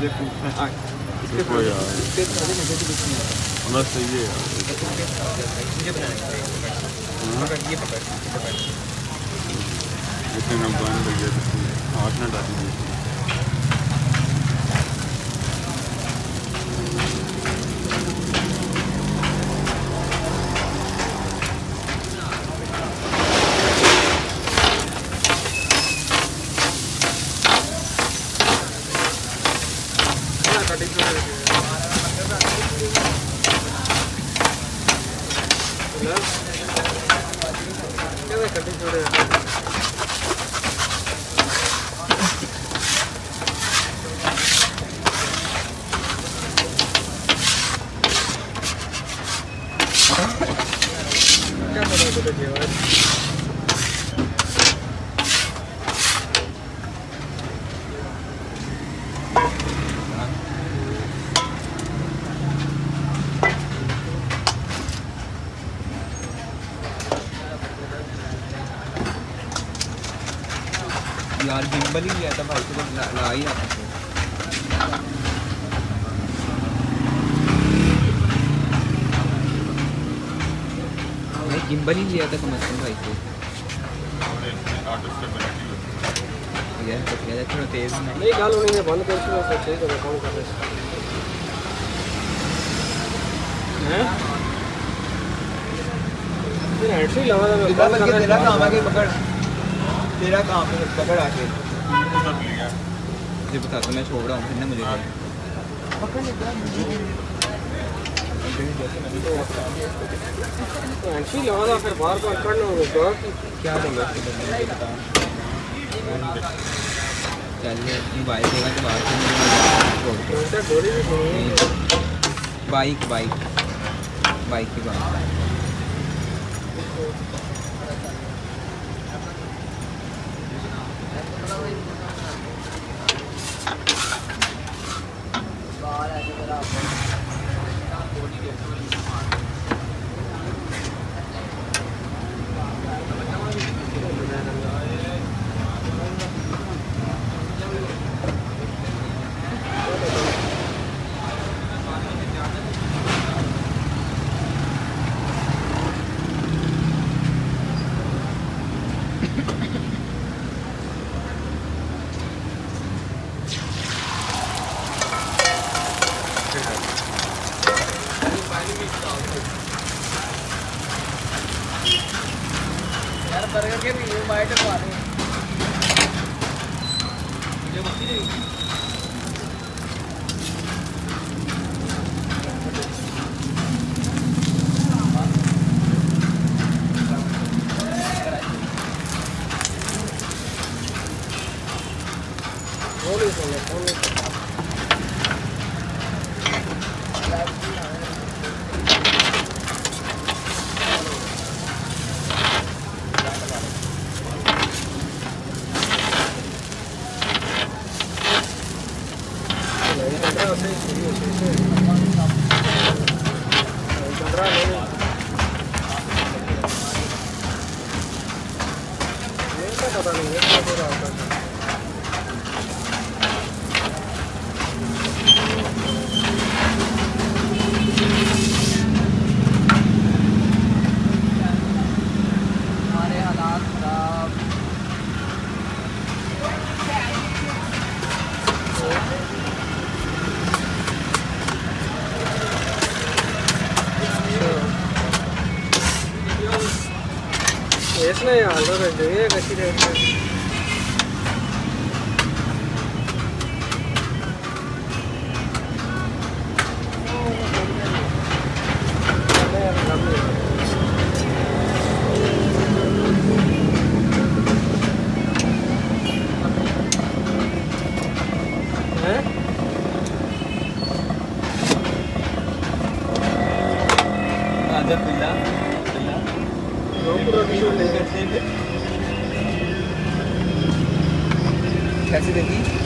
देखो यार सही है यार। इतने नमकान लग गया हाथ ना डाली दी। यार गिम्बल ही लिया था भाई तो ला ही आता भाई गिम्बल ही लिया था कम से कम भाई को यार तो क्या थोड़ा तेज नहीं गाल होने में बंद कर सोचे तो काम कर रहे हैं फिर हेड से लगा था तेरा काम आगे पकड़ तेरा काम पे पकड़ आके मुझे बता तो मैं छोड़ रहा हूँ फिर ना मुझे एंट्री लगा था फिर बार बार करना होगा क्या देंगे चलिए मोबाइल देगा तो बाहर बाइक बाइक बाइक की बात यार बर्गर के भी बाइट करवा दे पता नहीं है क्या हो रहा है इसने हाल तो ये कच्ची रेट में कैसे देखी